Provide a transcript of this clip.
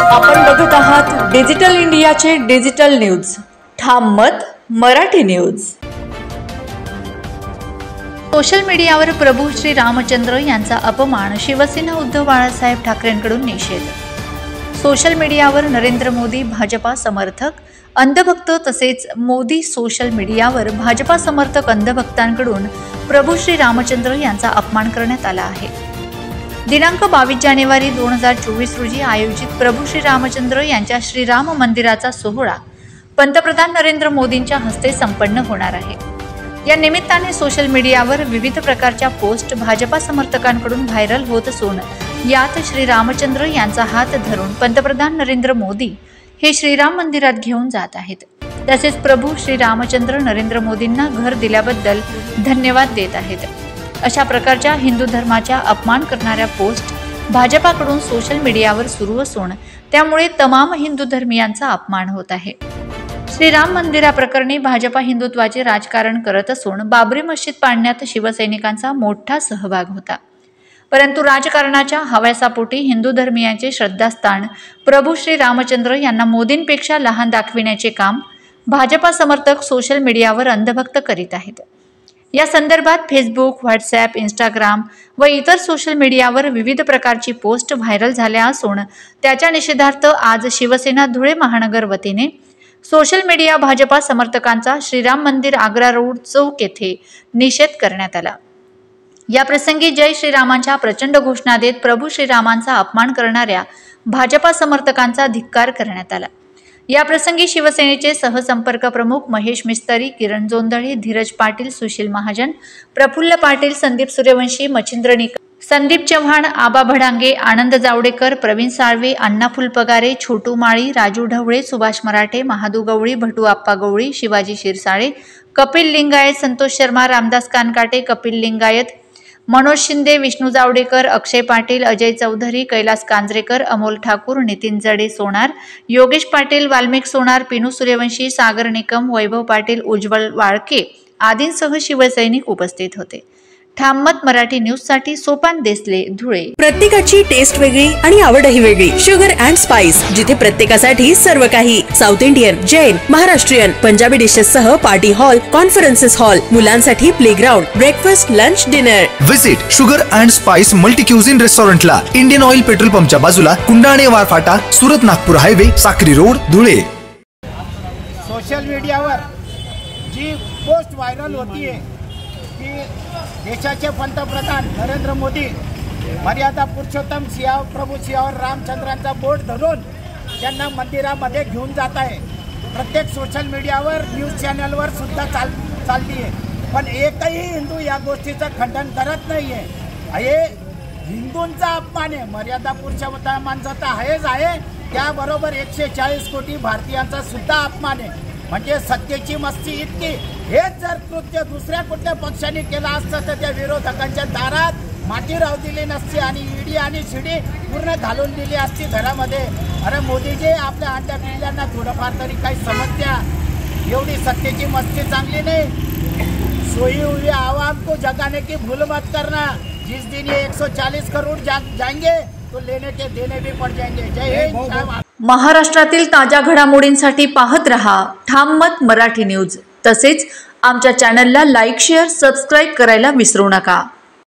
आपण बघत आहात डिजिटल इंडियाचे डिजिटल न्यूज, ठाम मत मराठी न्यूज। सोशल मीडियावर प्रभू श्री रामचंद्र यांचा अपमान, शिवसेना उद्धव बाळासाहेब ठाकरेंकडून निषेध। सोशल मीडियावर नरेंद्र मोदी भाजपा समर्थक अंधभक्त तसेच मोदी सोशल मीडियावर भाजपा समर्थक अंधभक्तांकडून प्रभू श्री रामचंद्र यांचा अपमान करण्यात आला आहे। दिनांक 22 जानेवारी 2024 रोजी आयोजित प्रभू श्री रामचंद्र यांच्या श्रीराम मंदिराचा सोहळा पंतप्रधान नरेंद्र मोदींच्या हस्ते संपन्न होणार आहे। या निमित्ताने सोशल मीडियावर विविध प्रकारच्या पोस्ट भाजपा समर्थकांकडून व्हायरल होत असून यात श्री रामचंद्र यांचा हात धरून पंतप्रधान नरेंद्र मोदी हे श्रीराम मंदिरात घेऊन जात आहेत। तसेच प्रभू श्री रामचंद्र नरेंद्र मोदींना घर दिल्याबद्दल धन्यवाद देत आहेत। अशा प्रकारच्या हिंदू धर्माच्या अपमान करणाऱ्या पोस्ट भाजपाकडून सोशल मीडियावर सुरू असून त्यामुळे तमाम हिंदू धर्मियांचा अपमान होत आहे। श्रीराम मंदिराप्रकरणी भाजपा हिंदुत्वाचे राजकारण करत असून बाबरी मशीद पाडण्यात शिवसैनिकांचा मोठा सहभाग होता। परंतु राजकारणाच्या हव्यासापोटी हिंदू धर्मियांचे श्रद्धास्थान प्रभू श्री रामचंद्र यांना मोदींपेक्षा लहान दाखविण्याचे काम भाजपा समर्थक सोशल मीडियावर अंधभक्त करीत आहेत। या संदर्भात फेसबुक, व्हॉट्सॲप, इंस्टाग्राम व इतर सोशल मीडियावर विविध प्रकारची पोस्ट व्हायरल झाल्या असून त्याच्या निषेधार्थ आज शिवसेना धुळे महानगर वतीने सोशल मीडिया भाजपा समर्थकांचा श्रीराम मंदिर आग्रा रोड चौक येथे निषेध करण्यात आला। या प्रसंगी जय श्रीरामांच्या प्रचंड घोषणा देत प्रभू श्रीरामांचा अपमान करणाऱ्या भाजपा समर्थकांचा धिक्कार करण्यात आला। या प्रसंगी शिवसेनेचे सहसंपर्क प्रमुख महेश मिस्त्री, किरण जोंधळे, धीरज पाटील, सुशील महाजन, प्रफुल्ल पाटील, संदीप सूर्यवंशी, मच्छिंद्र निकम, संदीप चव्हाण, आबा भडांगे, आनंद जावडेकर, प्रवीण साळवे, अण्णा फुलपगारे, छोटू माळी, राजू ढवळे, सुभाष मराठे, महादू गवळी, भटू आप्पा गवळी, शिवाजी शिरसाळे, कपिल लिंगायत, संतोष शर्मा, रामदास कानकाटे, कपिल लिंगायत, मनोज शिंदे, विष्णू जावडेकर, अक्षय पाटील, अजय चौधरी, कैलास कांजरेकर, अमोल ठाकूर, नितीन जडे सोनार, योगेश पाटील, वाल्मिक सोनार, पिनू सूर्यवंशी, सागर निकम, वैभव पाटील, उज्ज्वल वाळके आदींसह शिवसैनिक उपस्थित होते। ठाम मत मराठी न्यूज साठी सोपान देसले, धुळे। प्रत्येकाची टेस्ट वेगळी आणि आवडही वेगळी। शुगर अँड स्पाइस, जिथे प्रत्येकासाठी सर्व काही। South Indian, Jain, Maharashtrian, Punjabi dishes सह पार्टी हॉल, कॉन्फरन्सेस हॉल, मुलांसाठी playground, breakfast, lunch, dinner. Visit sugar and spice multi cuisine रेस्टॉरंटला, इंडियन ऑइल पेट्रोल पंपच्या बाजूला, Kundane Varphata, Surat Nagpur highway, Sakri road, Dhule. Social मीडियावर जी पोस्ट व्हायरल होतीये की देशाचे पंतप्रधान नरेंद्र मोदी मर्यादा पुरुषोत्तम प्रभू सियावर रामचंद्रांचा बोट धरून त्यांना मंदिरामध्ये घेऊन जात आहे। प्रत्येक सोशल मीडियावर, न्यूज चॅनलवर सुद्धा चालली आहे, पण एकही हिंदू या गोष्टीचं खंडन करत नाही आहे। हे हिंदूंचा अपमान आहे। मर्यादा पुरुषोत्तमांचा तर आहेच आहे, त्याबरोबर 140 कोटी भारतीयांचा सुद्धा अपमान आहे। म्हणजे सत्तेची मस्ती इतकी, हेच जर कृत्य दुसऱ्या कुठल्या पक्षाने केलं असतं तर त्या विरोधकांच्या दारात माती राहू दिली नसती आणि ईडी आणि शिडी पूर्ण घालून दिली असती घरामध्ये। अरे मोदीजी, आपल्या अंड्या पिल्ल्यांना थोडंफार तरी काही समजत्या, एवढी सत्तेची मस्ती चांगली नाही। सोई हुई आवाम को जगाने की भूल मत करना। जिस दिन ये 140 करोड़ जाएंगे तो लेने के देने भी पड़ जाएंगे। जय हिंद। महाराष्ट्रातील ताज्या घडामोडींसाठी पाहत रहा ठाम मत मराठी न्यूज। तसेच आमच्या चॅनलला लाईक, शेअर, सबस्क्राईब करायला विसरू नका।